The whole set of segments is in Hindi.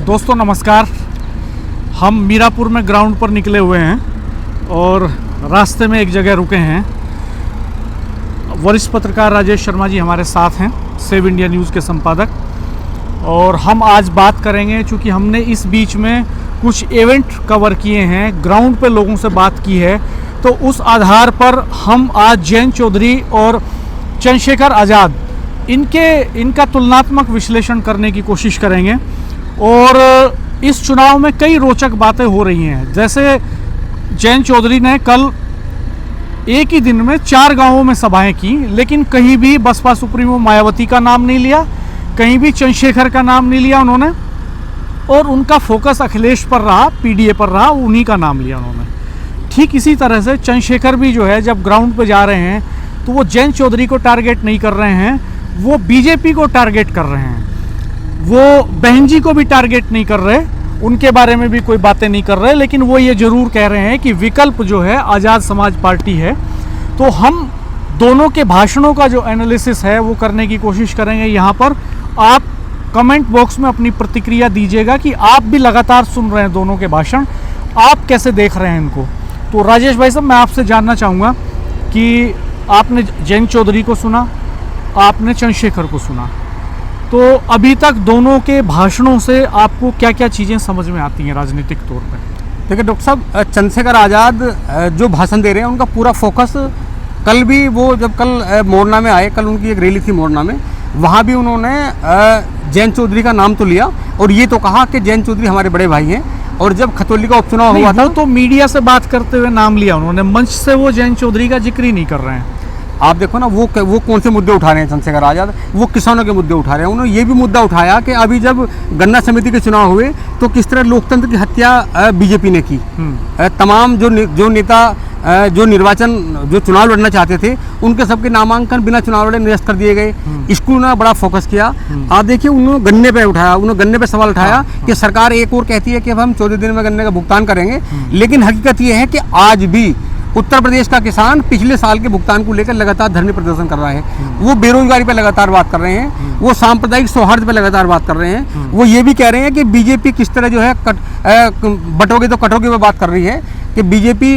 दोस्तों नमस्कार। हम मीरापुर में ग्राउंड पर निकले हुए हैं और रास्ते में एक जगह रुके हैं। वरिष्ठ पत्रकार राजेश शर्मा जी हमारे साथ हैं, सेव इंडिया न्यूज़ के संपादक, और हम आज बात करेंगे चूँकि हमने इस बीच में कुछ इवेंट कवर किए हैं, ग्राउंड पे लोगों से बात की है, तो उस आधार पर हम आज जयंत चौधरी और चंद्रशेखर आज़ाद इनका तुलनात्मक विश्लेषण करने की कोशिश करेंगे। और इस चुनाव में कई रोचक बातें हो रही हैं। जैसे जयंत चौधरी ने कल एक ही दिन में 4 गांवों में सभाएं की, लेकिन कहीं भी बसपा सुप्रीमो मायावती का नाम नहीं लिया, कहीं भी चंद्रशेखर का नाम नहीं लिया उन्होंने, और उनका फोकस अखिलेश पर रहा, पीडीए पर रहा, उन्हीं का नाम लिया उन्होंने। ठीक इसी तरह से चंद्रशेखर भी जो है जब ग्राउंड पे जा रहे हैं तो वो जयंत चौधरी को टारगेट नहीं कर रहे हैं, वो बीजेपी को टारगेट कर रहे हैं। वो बहन जी को भी टारगेट नहीं कर रहे, उनके बारे में भी कोई बातें नहीं कर रहे, लेकिन वो ये जरूर कह रहे हैं कि विकल्प जो है आज़ाद समाज पार्टी है। तो हम दोनों के भाषणों का जो एनालिसिस है वो करने की कोशिश करेंगे। यहाँ पर आप कमेंट बॉक्स में अपनी प्रतिक्रिया दीजिएगा कि आप भी लगातार सुन रहे हैं दोनों के भाषण, आप कैसे देख रहे हैं इनको। तो राजेश भाई साहब, मैं आपसे जानना चाहूँगा कि आपने जयंत चौधरी को सुना, आपने चंद्रशेखर को सुना, तो अभी तक दोनों के भाषणों से आपको क्या क्या चीज़ें समझ में आती हैं राजनीतिक तौर पे? देखिए डॉक्टर साहब, चंद्रशेखर आज़ाद जो भाषण दे रहे हैं उनका पूरा फोकस, कल भी वो जब कल मोरना में आए, कल उनकी एक रैली थी मोरना में, वहाँ भी उन्होंने जयंत चौधरी का नाम तो लिया और ये तो कहा कि जयंत चौधरी हमारे बड़े भाई हैं। और जब खतौली का उपचुनाव हुआ था तो मीडिया से बात करते हुए नाम लिया उन्होंने, मंच से वो जयंत चौधरी का जिक्र ही नहीं कर रहे हैं। आप देखो ना, वो कौन से मुद्दे उठा रहे हैं चंद्रशेखर आज़ाद, वो किसानों के मुद्दे उठा रहे हैं। उन्होंने ये भी मुद्दा उठाया कि अभी जब गन्ना समिति के चुनाव हुए तो किस तरह लोकतंत्र की हत्या बीजेपी ने की। तमाम जो नेता जो चुनाव लड़ना चाहते थे उनके सबके नामांकन बिना चुनाव लड़े निरस्त कर दिए गए। इसको उन्होंने बड़ा फोकस किया। आप देखिए, उन्होंने गन्ने पे सवाल उठाया कि सरकार एक और कहती है कि अब हम 14 दिन में गन्ने का भुगतान करेंगे, लेकिन हकीकत ये है कि आज भी उत्तर प्रदेश का किसान पिछले साल के भुगतान को लेकर लगातार धरने प्रदर्शन कर रहा है। वो बेरोजगारी पे लगातार बात कर रहे हैं, वो सांप्रदायिक सौहार्द पे लगातार बात कर रहे हैं। वो ये भी कह रहे हैं कि बीजेपी किस तरह जो है बटोगे तो कटोगे पे बात कर रही है कि बीजेपी,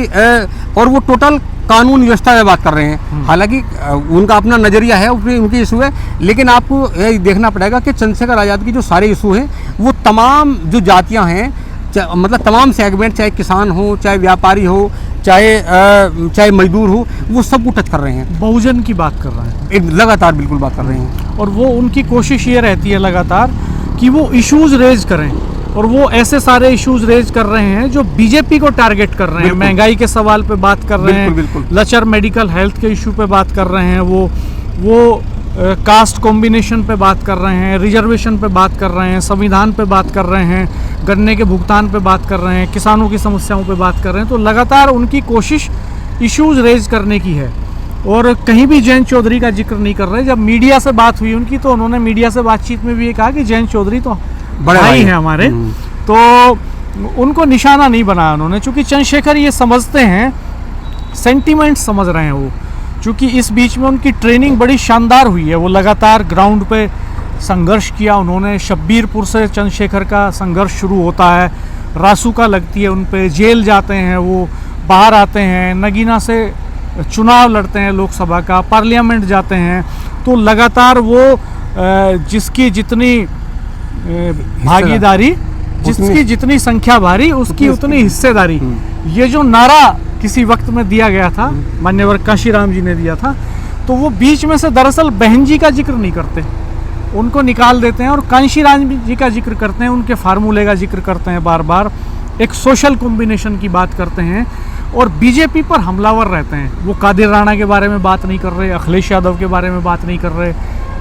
और वो टोटल कानून व्यवस्था में बात कर रहे हैं। हालांकि उनका अपना नज़रिया है, उनके इशू है, लेकिन आपको देखना पड़ेगा कि चंद्रशेखर आज़ाद की जो सारे इशू हैं वो तमाम जो जातियाँ हैं, मतलब तमाम सेगमेंट, चाहे किसान हो, चाहे व्यापारी हो, चाहे मजदूर हो, वो सबको टच कर रहे हैं। बहुजन की बात कर रहे हैं, लगातार बिल्कुल बात कर रहे हैं। और वो उनकी कोशिश ये रहती है लगातार कि वो इश्यूज रेज करें, और वो ऐसे सारे इश्यूज रेज कर रहे हैं जो बीजेपी को टारगेट कर रहे हैं। महंगाई के सवाल पे बात कर रहे हैं, लचर मेडिकल हेल्थ के इशू पे बात कर रहे हैं, वो कास्ट कॉम्बिनेशन पे बात कर रहे हैं, रिजर्वेशन पे बात कर रहे हैं, संविधान पे बात कर रहे हैं, गन्ने के भुगतान पे बात कर रहे हैं, किसानों की समस्याओं पे बात कर रहे हैं। तो लगातार उनकी कोशिश इश्यूज रेज करने की है, और कहीं भी जयंत चौधरी का जिक्र नहीं कर रहे। जब मीडिया से बात हुई उनकी, तो उन्होंने मीडिया से बातचीत में भी ये कहा कि जयंत चौधरी तो बड़े भाई हैं हमारे, तो उनको निशाना नहीं बनाया उन्होंने। चूँकि चंद्रशेखर ये समझते हैं, सेंटिमेंट समझ रहे हैं वो, चूँकि इस बीच में उनकी ट्रेनिंग बड़ी शानदार हुई है। वो लगातार ग्राउंड पे संघर्ष किया उन्होंने। शब्बीरपुर से चंद्रशेखर का संघर्ष शुरू होता है, रासुका लगती है उन पे, जेल जाते हैं, वो बाहर आते हैं, नगीना से चुनाव लड़ते हैं लोकसभा का, पार्लियामेंट जाते हैं। तो लगातार वो जिसकी जितनी भागीदारी, जिसकी जितनी संख्या भारी, उसकी उतनी हिस्सेदारी, ये जो नारा किसी वक्त में दिया गया था, मान्यवर काशीराम जी ने दिया था, तो वो बीच में से दरअसल बहन जी का जिक्र नहीं करते, उनको निकाल देते हैं और काशीराम जी का जिक्र करते हैं, उनके फार्मूले का जिक्र करते हैं, बार बार एक सोशल कॉम्बिनेशन की बात करते हैं, और बीजेपी पर हमलावर रहते हैं। वो कादिर राणा के बारे में बात नहीं कर रहे, अखिलेश यादव के बारे में बात नहीं कर रहे,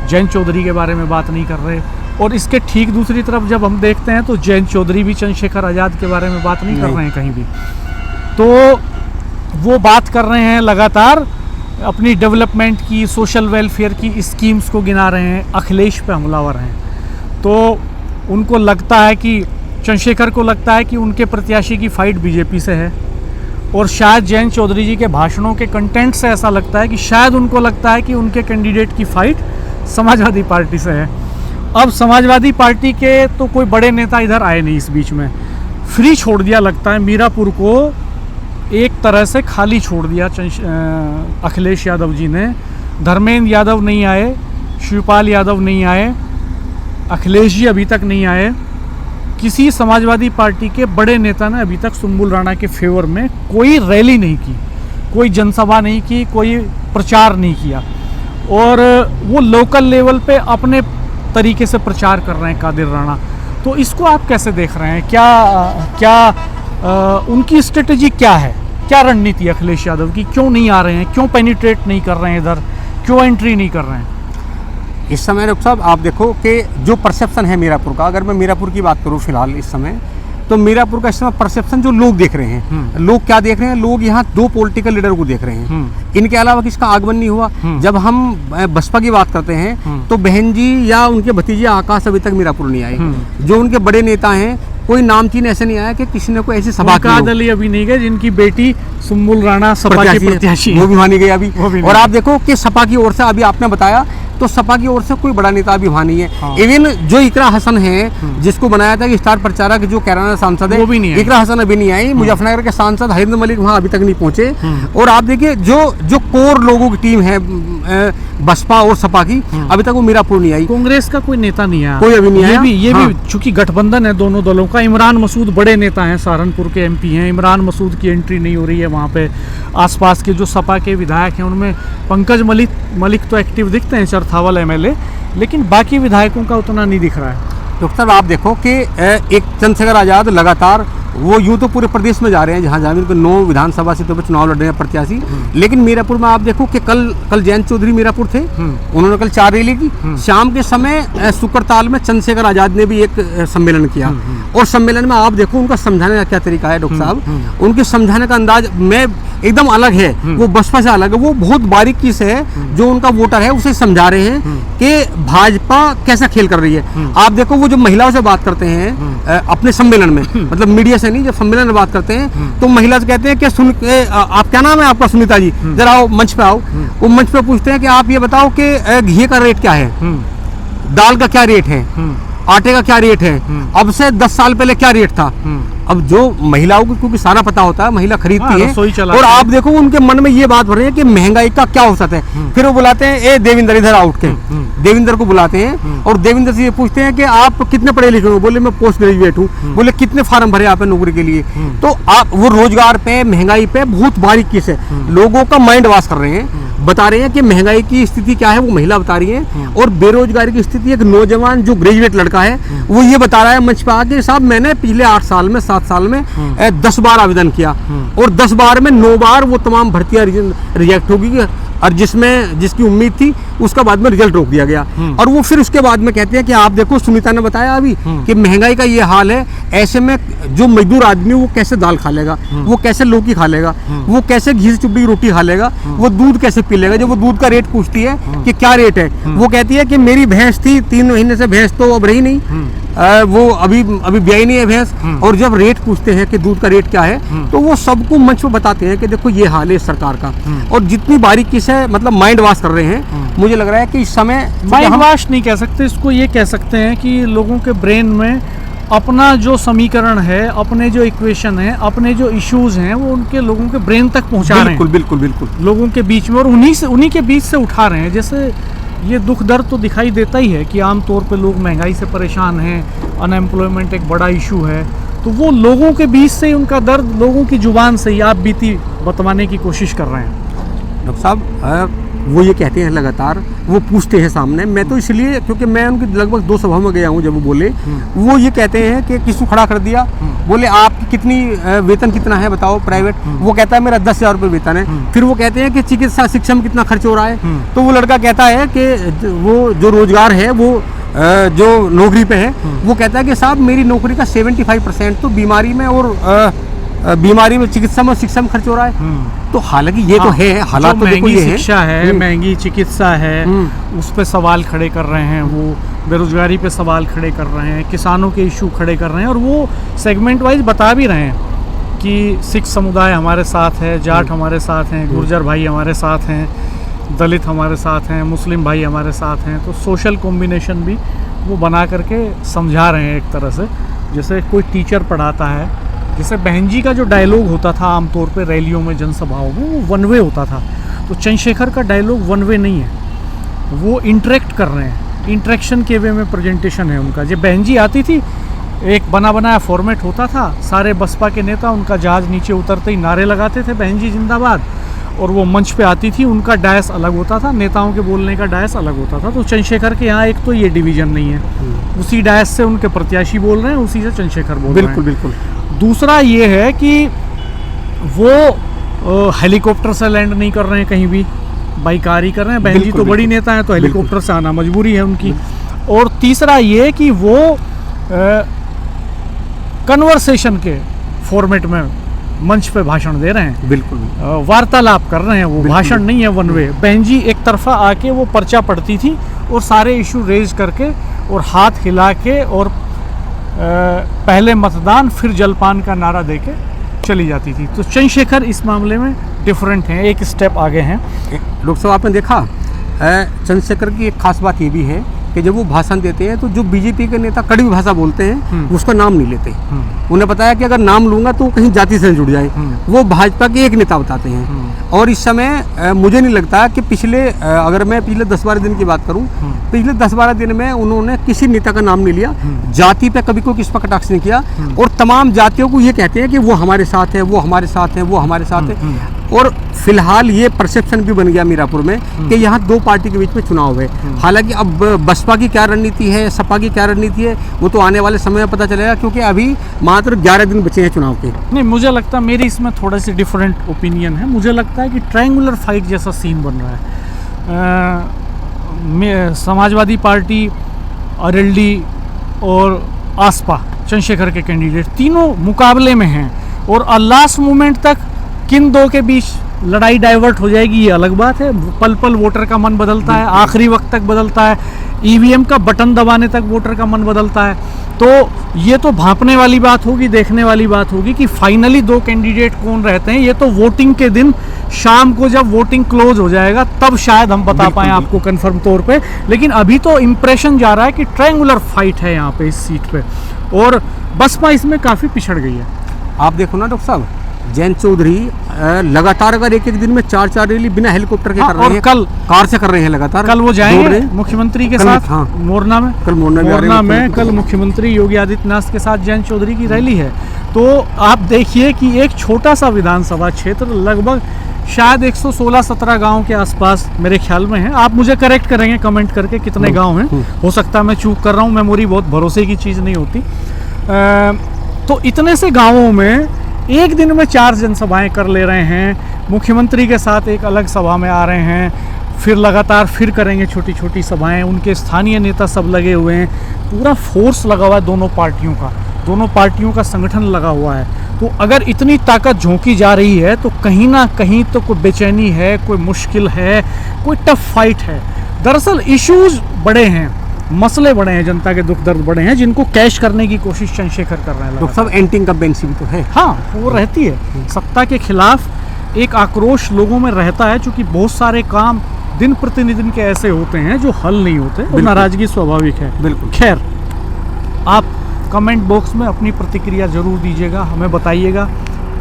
जयंत चौधरी के बारे में बात नहीं कर रहे। और इसके ठीक दूसरी तरफ जब हम देखते हैं तो जयंत चौधरी भी चंद्रशेखर आज़ाद के बारे में बात नहीं कर रहे हैं कहीं भी। तो वो बात कर रहे हैं लगातार अपनी डेवलपमेंट की, सोशल वेलफेयर की स्कीम्स को गिना रहे हैं, अखिलेश पे हमलावर हैं। तो उनको लगता है कि चंद्रशेखर को लगता है कि उनके प्रत्याशी की फ़ाइट बीजेपी से है, और शायद जयंत चौधरी जी के भाषणों के कंटेंट से ऐसा लगता है कि शायद उनको लगता है कि उनके कैंडिडेट की फ़ाइट समाजवादी पार्टी से है। अब समाजवादी पार्टी के तो कोई बड़े नेता इधर आए नहीं इस बीच में, फ्री छोड़ दिया लगता है मीरापुर को, एक तरह से खाली छोड़ दिया अखिलेश यादव जी ने। धर्मेंद्र यादव नहीं आए, शिवपाल यादव नहीं आए, अखिलेश जी अभी तक नहीं आए, किसी समाजवादी पार्टी के बड़े नेता ने अभी तक सुम्बुल राणा के फेवर में कोई रैली नहीं की, कोई जनसभा नहीं की, कोई प्रचार नहीं किया, और वो लोकल लेवल पे अपने तरीके से प्रचार कर रहे हैं कादिर राणा। तो इसको आप कैसे देख रहे हैं? क्या उनकी स्ट्रेटजी क्या है, क्या रणनीति अखिलेश यादव की? क्यों नहीं आ रहे हैं, क्यों पेनिट्रेट नहीं कर रहे हैं इधर, क्यों एंट्री नहीं कर रहे हैं? इस समय डॉक्टर साहब आप देखो कि जो परसेप्शन है मीरापुर का, अगर मैं मीरापुर की बात करूं फिलहाल इस समय, तो मीरापुर का इस समय परसेप्शन जो लोग देख रहे हैं, लोग क्या देख रहे हैं, लोग यहाँ दो पॉलिटिकल लीडर को देख रहे हैं, इनके अलावा किसका आगमन नहीं हुआ। जब हम बसपा की बात करते हैं तो बहन जी या उनके भतीजे आकाश अभी तक मीरापुर नहीं आए। जो उनके बड़े नेता हैं, कोई नामचीन ऐसे नहीं आया कि किसी ने कोई ऐसी सभा की हो। अली अभी नहीं गए, जिनकी बेटी सुम्बुल राणा सपा की प्रत्याशी, वो भी मानी गई अभी। और आप देखो कि सपा की ओर से, अभी आपने बताया, तो सपा की ओर से कोई बड़ा नेता अभी वहाँ नहीं है। हाँ। इवन जो इकरा हसन है, जिसको बनाया था कि स्टार प्रचारक, जो कैराना सांसद है, वो भी नहीं है। इकरा हसन अभी नहीं आई। मुजफ्फरनगर के सांसद हरिंद्र मलिक वहाँ अभी तक नहीं पहुंचे। और आप देखिए जो कोर लोगों की टीम है बसपा और सपा की, अभी तक वो मीरापुर नहीं आई। कांग्रेस का कोई नेता नहीं आया, कोई अभी नहीं आया। ये भी चूंकि गठबंधन है दोनों दलों का। इमरान मसूद बड़े नेता हैं, सहारनपुर के एमपी हैं, इमरान मसूद की एंट्री नहीं हो रही है वहाँ पे। आसपास के जो सपा के विधायक हैं उनमें पंकज मलिक तो एक्टिव दिखते हैं, चरथावल एमएलए, लेकिन बाकी विधायकों का उतना नहीं दिख रहा है। डॉक्टर साहब आप देखो कि एक चंद्रशेखर आज़ाद लगातार वो यूँ तो पूरे प्रदेश में जा रहे हैं, जहाँ जहाँ भी 9 विधानसभा सीटों पर चुनाव लड़ रहे हैं प्रत्याशी, लेकिन मीरापुर में आप देखो कि कल जयंत चौधरी मीरापुर थे, उन्होंने कल 4 रैली की। शाम के समय सुकरताल में चंद्रशेखर आज़ाद ने भी एक सम्मेलन किया, और सम्मेलन में आप देखो उनका समझाने का क्या तरीका है डॉक्टर साहब, उनके समझाने का अंदाज में एकदम अलग है, वो बसपा से अलग है। वो बहुत बारीकी से जो उनका वोटर है उसे समझा रहे हैं कि भाजपा कैसा खेल कर रही है। आप देखो वो जो महिलाओं से बात करते हैं अपने सम्मेलन में, मतलब मीडिया से नहीं, जब सम्मेलन में बात करते हैं तो महिला से कहते हैं कि आप क्या नाम है आपका? सुनीता जी, जरा आओ मंच पे आओ। वो मंच पे पूछते हैं कि आप ये बताओ कि घी का रेट क्या है, दाल का क्या रेट है, आटे का क्या रेट है, अब से 10 साल पहले क्या रेट था। अब जो महिलाओं को क्योंकि सारा पता होता है, महिला खरीदती है, और आप देखो उनके मन में ये बात भर रही है कि महंगाई का क्या औसत है। फिर वो बुलाते हैं, ए देविंदर इधर आउट के, देविंदर को बुलाते हैं और देविंदर से ये पूछते हैं कि आप कितने पढ़े लिखे हो? बोले मैं पोस्ट ग्रेजुएट हूँ। बोले कितने फार्म भरे आपने नौकरी के लिए? तो आप वो रोजगार पे, महंगाई पे बहुत बारीकी से लोगों का माइंड वॉश कर रहे हैं, बता रहे हैं कि महंगाई की स्थिति क्या है, वो महिला बता रही है, और बेरोजगारी की स्थिति एक नौजवान जो ग्रेजुएट लड़का है वो ये बता रहा है मंच पे आके, साहब मैंने पिछले 8 साल में 7 साल में 10 बार आवेदन किया, और 10 बार में 9 बार वो तमाम भर्तियां रिजेक्ट होगी, और जिसकी उम्मीद थी उसका बाद में रिजल्ट रोक दिया गया। और वो फिर उसके बाद में कहते हैं कि आप देखो, सुनीता ने बताया अभी कि महंगाई का ये हाल है, ऐसे में जो मजदूर आदमी वो कैसे दाल खा लेगा, वो कैसे लौकी खा लेगा, वो कैसे घी से चुपड़ी रोटी खा लेगा, वो दूध कैसे पी लेगा। जब वो दूध का रेट पूछती है कि क्या रेट है, वो कहती है कि मेरी भैंस थी 3 महीने से, भैंस तो अब रही नहीं, वो अभी ब्याई नहीं है भैंस। और जब रेट पूछते हैं कि दूध का रेट क्या है, तो वो सबको मंच पर बताते हैं कि देखो ये हाल है सरकार का, और जितनी बारीकी से मतलब माइंड वॉश कर रहे हैं, मुझे लग रहा है कि इस समय माइंड वॉश नहीं कह सकते इसको, ये कह सकते हैं कि लोगों के ब्रेन में अपना जो समीकरण है, अपने जो इक्वेशन है, अपने जो इश्यूज हैं, वो उनके लोगों के ब्रेन तक पहुंचा रहे हैं, बिल्कुल लोगों के बीच में, और उन्हीं के बीच से उठा रहे हैं। जैसे ये दुख दर्द तो दिखाई देता ही है कि आमतौर पे लोग महंगाई से परेशान हैं, अनएम्प्लॉयमेंट एक बड़ा इशू है, तो वो लोगों के बीच से उनका दर्द लोगों की जुबान से ही आप बीती बतवाने की कोशिश कर रहे हैं। डॉक्टर साहब वो ये कहते हैं लगातार, वो पूछते हैं सामने, मैं तो इसलिए क्योंकि मैं उनकी लगभग 2 सभाओं में गया हूँ, जब वो बोले वो ये कहते हैं कि किसको खड़ा कर दिया, बोले आपकी कितनी वेतन कितना है बताओ प्राइवेट, वो कहता है मेरा 10,000 रुपये वेतन है। फिर वो कहते हैं कि चिकित्सा शिक्षा में कितना खर्च हो रहा है, तो वो लड़का कहता है कि वो जो रोजगार है वो जो नौकरी पे है, वो कहता है कि साहब मेरी नौकरी का 75% तो बीमारी में और बीमारी में, चिकित्सा में, शिक्षा में खर्च हो रहा है। तो हालांकि ये तो है, हालात तो देखो ये है, शिक्षा है, महंगी चिकित्सा है, उस पे सवाल खड़े कर रहे हैं, वो बेरोजगारी पे सवाल खड़े कर रहे हैं, किसानों के इशू खड़े कर रहे हैं, और वो सेगमेंट वाइज बता भी रहे हैं कि सिख समुदाय हमारे साथ है, जाट हमारे साथ हैं, गुर्जर भाई हमारे साथ हैं, दलित हमारे साथ हैं, मुस्लिम भाई हमारे साथ हैं। तो सोशल कॉम्बिनेशन भी वो बना करके समझा रहे हैं एक तरह से, जैसे कोई टीचर पढ़ाता है। जैसे बहन जी का जो डायलॉग होता था आमतौर पे रैलियों में, जनसभाओं में, वो वन वे होता था। तो चंद्रशेखर का डायलॉग वन वे नहीं है, वो इंटरेक्ट कर रहे हैं, इंटरेक्शन के वे में प्रेजेंटेशन है उनका। जब बहन जी आती थी, एक बना बनाया फॉर्मेट होता था, सारे बसपा के नेता उनका जहाज नीचे उतरते ही नारे लगाते थे बहन जी जिंदाबाद, और वो मंच पे आती थी, उनका डायस अलग होता था, नेताओं के बोलने का डायस अलग होता था। तो चंद्रशेखर के यहाँ एक तो ये डिवीजन नहीं है, उसी डायस से उनके प्रत्याशी बोल रहे हैं, उसी से चंद्रशेखर बोल रहे हैं। बिल्कुल। दूसरा ये है कि वो हेलीकॉप्टर से लैंड नहीं कर रहे हैं कहीं भी, बाई कार ही कर रहे हैं। बहन जी तो बड़ी नेता हैं, तो हेलीकॉप्टर से आना मजबूरी है उनकी। और तीसरा ये कि वो कन्वर्सेशन के फॉर्मेट में मंच पे भाषण दे रहे हैं, बिल्कुल वार्तालाप कर रहे हैं, वो भाषण नहीं है वन वे। बहन जी एक तरफा आके वो पर्चा पढ़ती थी और सारे इशू रेज करके और हाथ हिला के और पहले मतदान फिर जलपान का नारा देके चली जाती थी। तो चंद्रशेखर इस मामले में डिफरेंट हैं, एक स्टेप आगे हैं। लोकसभा आपने देखा, चंद्रशेखर की एक खास बात ये भी है कि जब वो भाषण देते हैं तो जो बीजेपी के नेता कड़वी भाषा बोलते हैं उसका नाम नहीं लेते। उन्हें पता है कि अगर नाम लूंगा तो कहीं जाति से जुड़ जाए, वो भाजपा के एक नेता बताते हैं। और इस समय मुझे नहीं लगता कि अगर मैं पिछले 10-12 दिन की बात करूं, पिछले 10-12 दिन में उन्होंने किसी नेता का नाम नहीं लिया, जाति पे कभी कोई किस पर कटाक्ष नहीं किया, और तमाम जातियों को ये कहते हैं कि वो हमारे साथ है, वो हमारे साथ है, वो हमारे साथ है। और फिलहाल ये परसेप्शन भी बन गया मीरापुर में कि यहाँ दो पार्टी के बीच में चुनाव है। हालांकि अब बसपा की क्या रणनीति है, सपा की क्या रणनीति है, वो तो आने वाले समय में पता चलेगा, क्योंकि अभी मात्र 11 दिन बचे हैं चुनाव के। नहीं, मुझे लगता है, मेरी इसमें थोड़ा सी डिफरेंट ओपिनियन है। मुझे लगता है कि ट्रायंगुलर फाइट जैसा सीन बन रहा है। समाजवादी पार्टी, आरएलडी और आसपा, चंद्रशेखर के कैंडिडेट तीनों मुकाबले में हैं, और लास्ट मोमेंट तक किन दो के बीच लड़ाई डाइवर्ट हो जाएगी ये अलग बात है। पल पल वोटर का मन बदलता है, आखिरी वक्त तक बदलता है, ईवीएम का बटन दबाने तक वोटर का मन बदलता है। तो ये तो भांपने वाली बात होगी, देखने वाली बात होगी कि फाइनली दो कैंडिडेट कौन रहते हैं। ये तो वोटिंग के दिन शाम को जब वोटिंग क्लोज हो जाएगा तब शायद हम बता पाएँ आपको कंफर्म तौर पे। लेकिन अभी तो इम्प्रेशन जा रहा है कि ट्रायंगुलर फाइट है यहाँ पे इस सीट पे, और बसपा इसमें काफ़ी पिछड़ गई है। आप देखो ना डॉक्टर साहब, जयंत चौधरी लगातार अगर एक दिन में 4 रैली बिना हेलीकॉप्टर के कर रहे हैं, कल कार से कर रहे हैं लगातार। कल वो जाएंगे मुख्यमंत्री के साथ मोरना में, मोरना में कल मुख्यमंत्री योगी आदित्यनाथ के साथ जयंत चौधरी की रैली है। तो आप देखिए कि एक छोटा सा विधानसभा क्षेत्र, लगभग शायद 116-17 गाँव के आसपास मेरे ख्याल में है। आप मुझे करेक्ट करेंगे कमेंट करके कितने गाँव हैं, हो सकता है मैं चूक कर रहा हूँ, मेमोरी बहुत भरोसे की चीज़ नहीं होती। तो इतने से गाँवों में एक दिन में 4 जनसभाएं कर ले रहे हैं, मुख्यमंत्री के साथ एक अलग सभा में आ रहे हैं, फिर लगातार फिर करेंगे छोटी छोटी सभाएं, उनके स्थानीय नेता सब लगे हुए हैं, पूरा फोर्स लगा हुआ है दोनों पार्टियों का संगठन लगा हुआ है। तो अगर इतनी ताकत झोंकी जा रही है तो कहीं ना कहीं तो कोई बेचैनी है, कोई मुश्किल है, कोई टफ फाइट है। दरअसल इश्यूज बड़े हैं, मसले बड़े हैं, जनता के दुख दर्द बड़े हैं, जिनको कैश करने की कोशिश चंद्रशेखर कर रहे हैं। तो सब एंटी इनकम्बेंसी भी तो है। हाँ, वो रहती है, सत्ता के खिलाफ एक आक्रोश लोगों में रहता है, क्योंकि बहुत सारे काम दिन प्रतिदिन के ऐसे होते हैं जो हल नहीं होते, और नाराजगी स्वाभाविक है। बिल्कुल। खैर, आप कमेंट बॉक्स में अपनी प्रतिक्रिया जरूर दीजिएगा, हमें बताइएगा।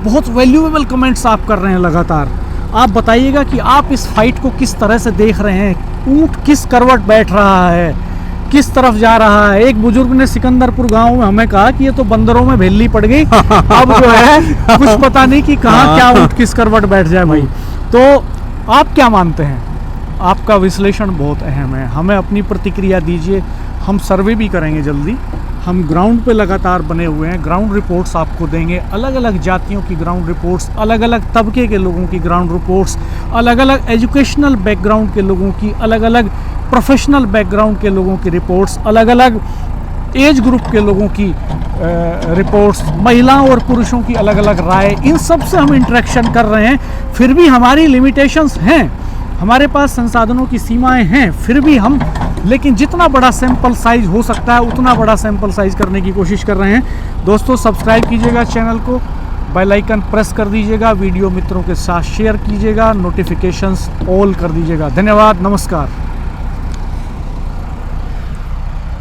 बहुत वैल्यूएबल कमेंट्स आप कर रहे हैं लगातार। आप बताइएगा कि आप इस फाइट को किस तरह से देख रहे हैं, ऊंट किस करवट बैठ रहा है, किस तरफ जा रहा है। एक बुजुर्ग ने सिकंदरपुर गांव में हमें कहा कि ये तो बंदरों में भेली पड़ गई, अब जो है कुछ पता नहीं कि कहाँ क्या ऊँट किस करवट बैठ जाए भाई। तो आप क्या मानते हैं? आपका विश्लेषण बहुत अहम है, हमें अपनी प्रतिक्रिया दीजिए। हम सर्वे भी करेंगे जल्दी, हम ग्राउंड पे लगातार बने हुए हैं, ग्राउंड रिपोर्ट्स आपको देंगे, अलग अलग जातियों की ग्राउंड रिपोर्ट्स, अलग अलग तबके के लोगों की ग्राउंड रिपोर्ट्स, अलग अलग एजुकेशनल बैकग्राउंड के लोगों की, अलग अलग प्रोफेशनल बैकग्राउंड के लोगों की रिपोर्ट्स, अलग अलग एज ग्रुप के लोगों की रिपोर्ट्स, महिलाओं और पुरुषों की अलग अलग राय, इन सब से हम इंटरेक्शन कर रहे हैं। फिर भी हमारी लिमिटेशंस हैं, हमारे पास संसाधनों की सीमाएं हैं, फिर भी हम, लेकिन जितना बड़ा सैंपल साइज हो सकता है उतना बड़ा सैंपल साइज करने की कोशिश कर रहे हैं। दोस्तों, सब्सक्राइब कीजिएगा चैनल को, बेल आइकन प्रेस कर दीजिएगा, वीडियो मित्रों के साथ शेयर कीजिएगा, नोटिफिकेशंस ऑल कर दीजिएगा। धन्यवाद, नमस्कार।